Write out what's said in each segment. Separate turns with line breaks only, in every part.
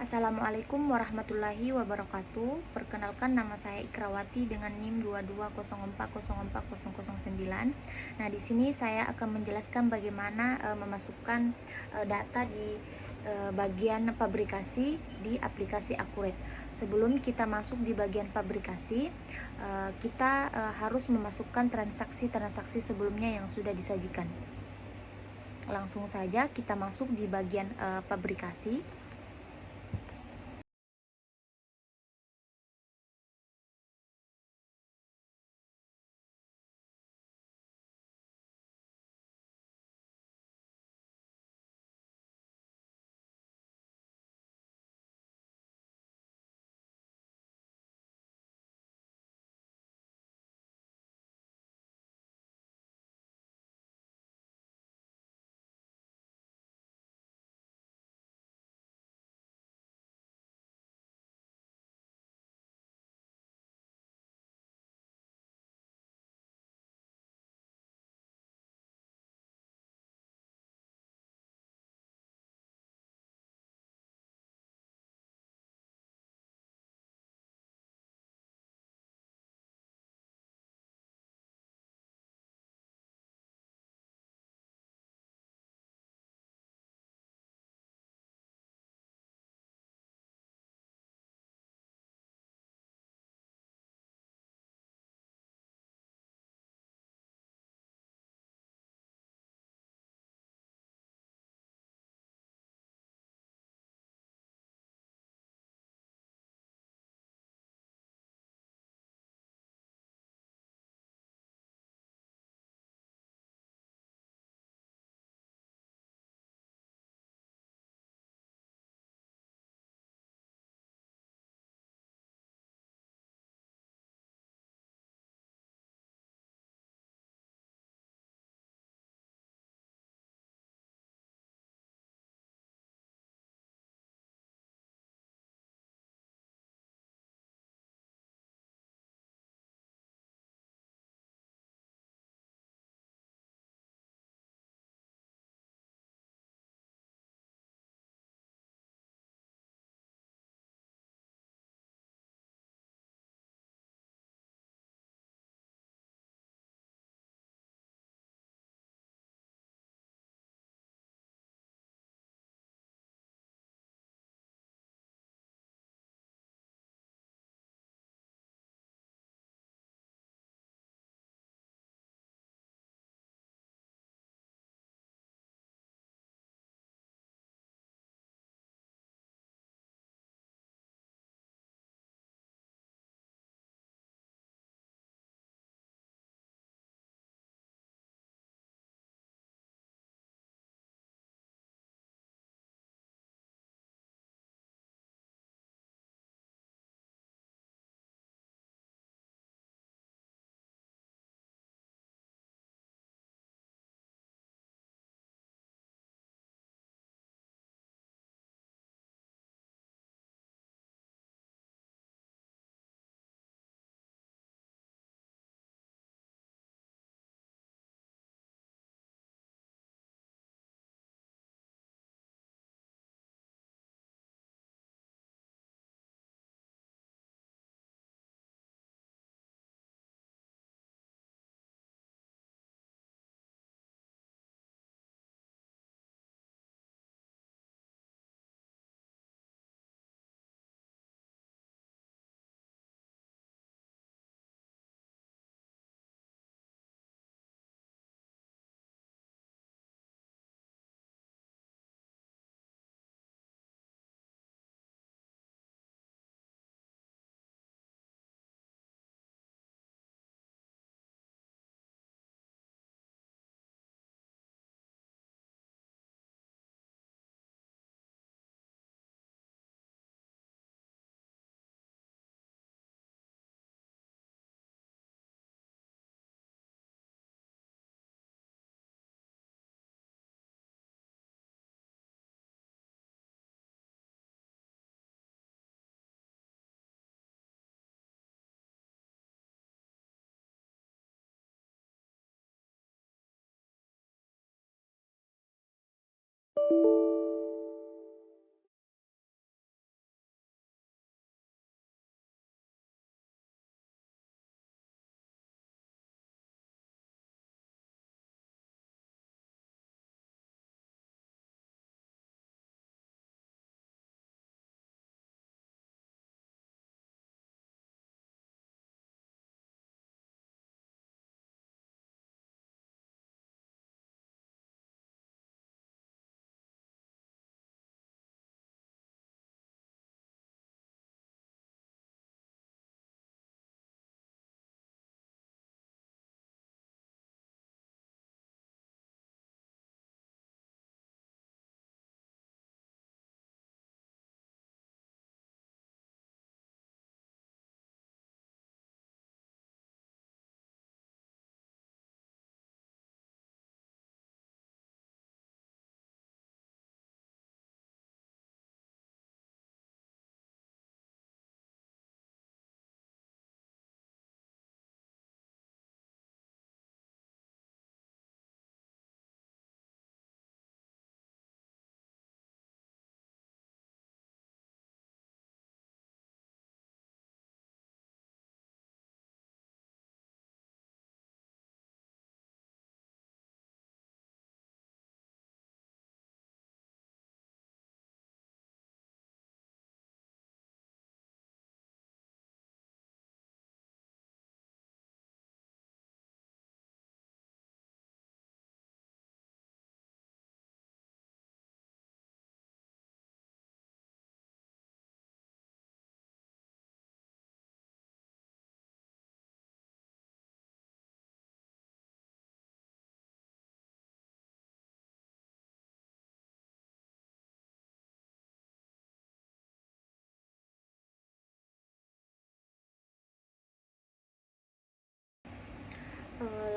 Assalamualaikum warahmatullahi wabarakatuh. Perkenalkan, nama saya Ikrawati dengan NIM 2204040009. Nah, di sini saya akan menjelaskan bagaimana memasukkan data di bagian pabrikasi di aplikasi Akuret. Sebelum kita masuk di bagian pabrikasi, kita harus memasukkan transaksi-transaksi sebelumnya yang sudah disajikan. Langsung saja kita masuk di bagian pabrikasi.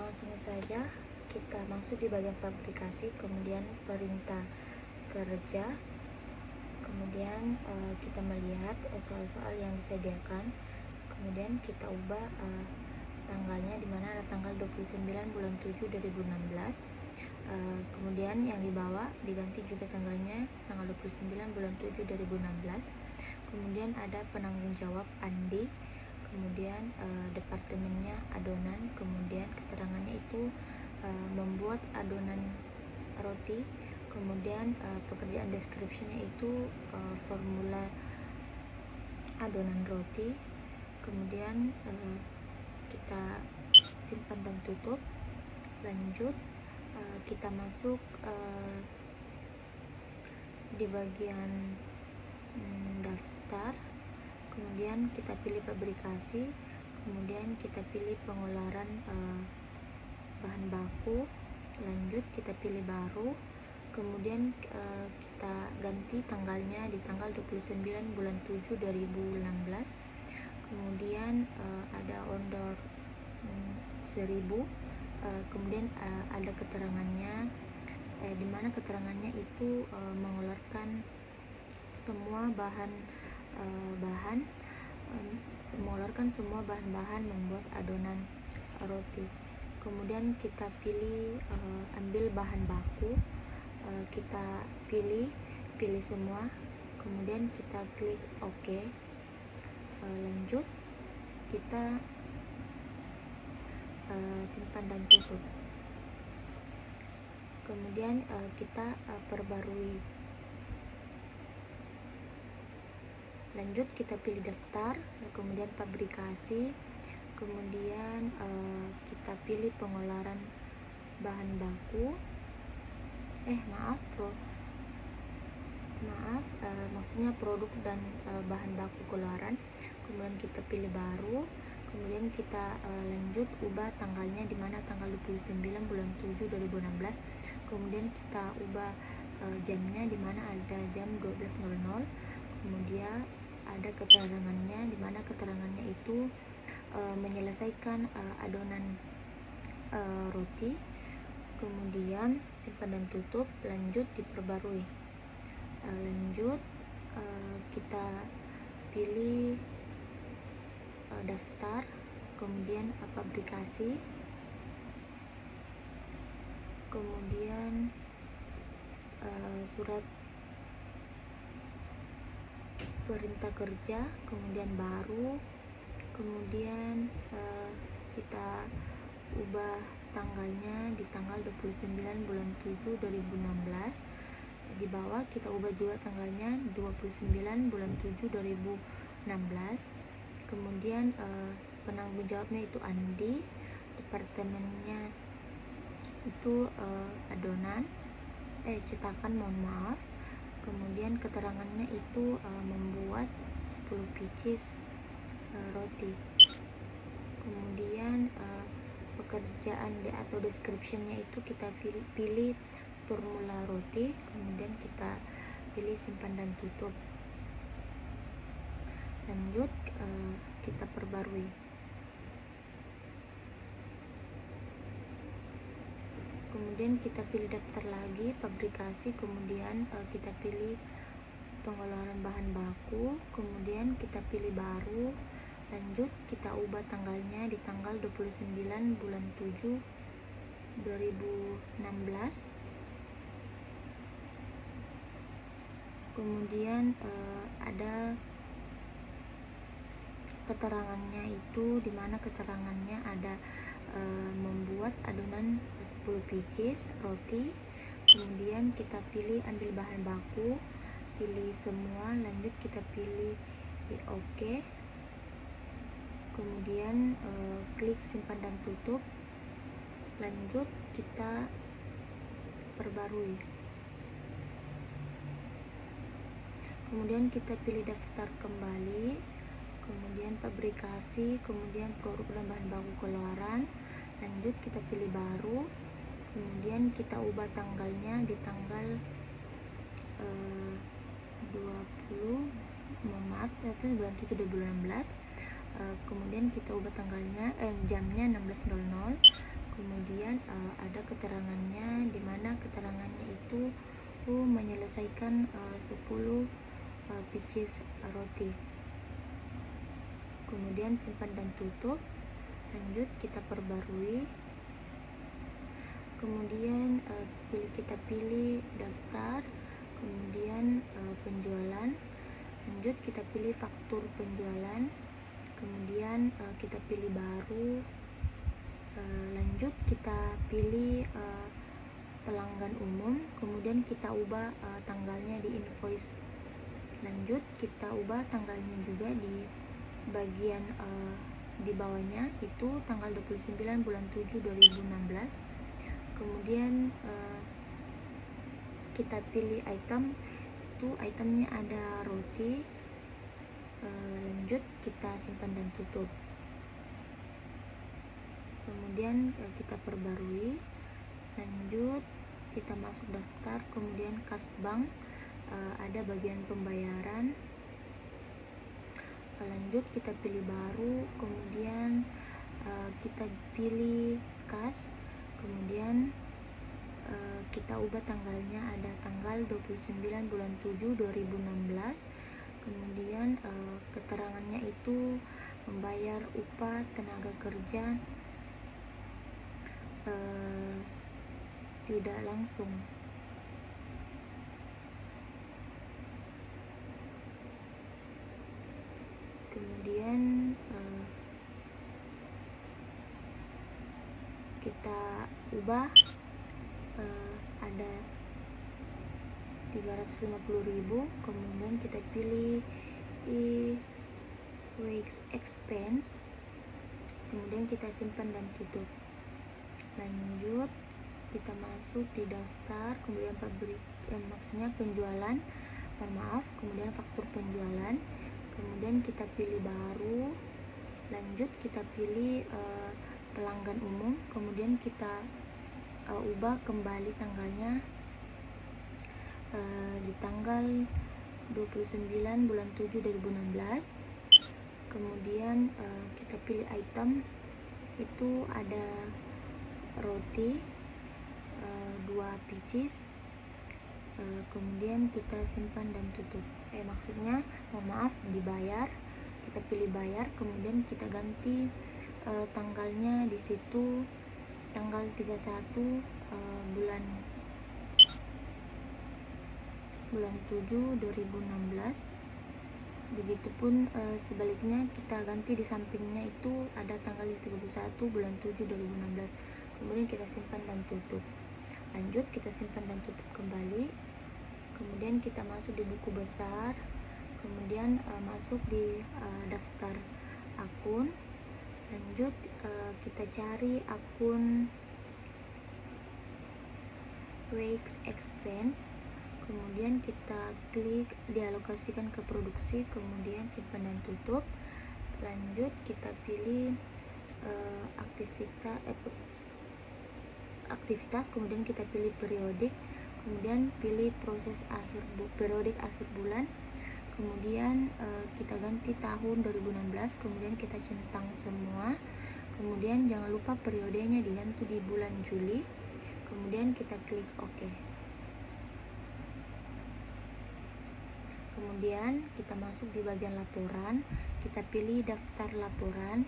langsung saja kita masuk di bagian pabrikasi, kemudian perintah kerja, kemudian kita melihat soal-soal yang disediakan, kemudian kita ubah tanggalnya, dimana ada tanggal 29 bulan 7 2016. Kemudian yang di bawah diganti juga tanggalnya, tanggal 29 bulan 7 2016. Kemudian ada penanggung jawab Andi, kemudian departemennya adonan, kemudian keterangannya itu membuat adonan roti, kemudian pekerjaan deskripsinya itu formula adonan roti, kemudian kita simpan dan tutup. Lanjut kita masuk di bagian daftar, kemudian kita pilih pabrikasi, kemudian kita pilih pengeluaran bahan baku. Lanjut kita pilih baru, kemudian kita ganti tanggalnya di tanggal 29 bulan 7 2016. Kemudian ada order 1000, kemudian ada keterangannya, dimana keterangannya itu mengeluarkan semua mengeluarkan semua bahan-bahan membuat adonan roti. Kemudian kita pilih ambil bahan baku, kita pilih semua, kemudian kita klik OK. Lanjut kita simpan dan tutup. Kemudian kita perbarui. Lanjut kita pilih daftar, kemudian pabrikasi, kemudian kita pilih pengeluaran bahan baku, maksudnya produk dan bahan baku keluaran. Kemudian kita pilih baru, kemudian kita lanjut ubah tanggalnya, dimana tanggal 29 bulan 7 2016. Kemudian kita ubah jamnya, dimana ada jam 12.00. kemudian ada keterangannya, dimana keterangannya itu menyelesaikan adonan roti. Kemudian simpan dan tutup. Lanjut diperbarui. Lanjut kita pilih daftar, kemudian pabrikasi, kemudian surat perintah kerja, kemudian baru, kemudian kita ubah tanggalnya di tanggal 29 bulan 7 2016. Di bawah kita ubah juga tanggalnya 29 bulan 7 2016. Kemudian penanggung jawabnya itu Andi, departemennya itu adonan cetakan, mohon maaf. Kemudian keterangannya itu membuat 10 pieces roti. Kemudian pekerjaan atau descriptionnya itu kita pilih formula roti, kemudian kita pilih simpan dan tutup. Lanjut kita perbarui. Kemudian kita pilih daftar lagi, pabrikasi, kemudian kita pilih pengeluaran bahan baku, kemudian kita pilih baru. Lanjut kita ubah tanggalnya di tanggal 29 bulan 7 2016. Kemudian ada keterangannya itu, dimana keterangannya ada membuat adonan 10 pieces roti. Kemudian kita pilih ambil bahan baku, pilih semua. Lanjut kita pilih OK. Kemudian klik simpan dan tutup. Lanjut kita perbarui. Kemudian kita pilih daftar kembali, kemudian pabrikasi, kemudian produk dan bahan baku keluaran. Lanjut kita pilih baru, kemudian kita ubah tanggalnya di tanggal 20, mohon maaf, itu bulan 7 2016. Kemudian kita ubah tanggalnya jamnya 16.00. Kemudian ada keterangannya, di mana keterangannya itu menyelesaikan 10 pieces roti. Kemudian simpan dan tutup. Lanjut kita perbarui. Kemudian kita pilih daftar, kemudian penjualan. Lanjut kita pilih faktur penjualan, kemudian kita pilih baru. Lanjut kita pilih pelanggan umum, kemudian kita ubah tanggalnya di invoice. Lanjut kita ubah tanggalnya juga di bagian di bawahnya, itu tanggal 29 bulan 7 2016. Kemudian kita pilih item, itu itemnya ada roti. Lanjut kita simpan dan tutup. Kemudian kita perbarui. Lanjut kita masuk daftar, kemudian kas bank, ada bagian pembayaran. Lanjut kita pilih baru, kemudian kita pilih kas, kemudian kita ubah tanggalnya, ada tanggal 29 bulan 7 2016. Kemudian keterangannya itu membayar upah tenaga kerja tidak langsung. Kemudian kita ubah, ada 350.000. Kemudian kita pilih wage expense, kemudian kita simpan dan tutup. Lanjut kita masuk di daftar, kemudian maksudnya penjualan, kemudian faktur penjualan, kemudian kita pilih baru. Lanjut kita pilih pelanggan umum, kemudian kita ubah kembali tanggalnya di tanggal 29 bulan 7 2016. Kemudian kita pilih item, itu ada roti 2 pieces. Kemudian kita simpan dan tutup. Maksudnya dibayar. Kita pilih bayar, kemudian kita ganti tanggalnya di situ, tanggal 31 bulan 7 2016. Begitupun sebaliknya, kita ganti di sampingnya itu ada tanggal 31 bulan 7 2016. Kemudian kita simpan dan tutup. Lanjut kita simpan dan tutup kembali. Kemudian kita masuk di buku besar, kemudian masuk di daftar akun. Lanjut kita cari akun wage expense, kemudian kita klik dialokasikan ke produksi, kemudian simpan dan tutup. Lanjut kita pilih aktivitas, kemudian kita pilih periodik, kemudian pilih proses periodik akhir bulan, kemudian kita ganti tahun 2016, kemudian kita centang semua, kemudian jangan lupa periodenya diganti di bulan Juli, kemudian kita klik OK. Kemudian kita masuk di bagian laporan, kita pilih daftar laporan.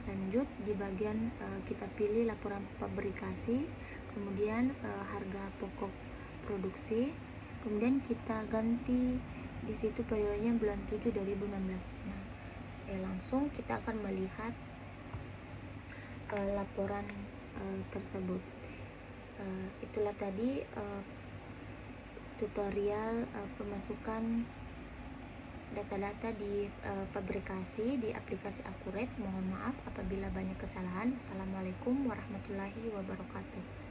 Lanjut di bagian kita pilih laporan pabrikasi, kemudian harga pokok produksi, kemudian kita ganti di situ periodenya bulan 7 2016. Nah, langsung kita akan melihat laporan tersebut. Itulah tadi tutorial pemasukan data-data di pabrikasi di aplikasi Accurate. Mohon maaf apabila banyak kesalahan. Assalamualaikum warahmatullahi wabarakatuh.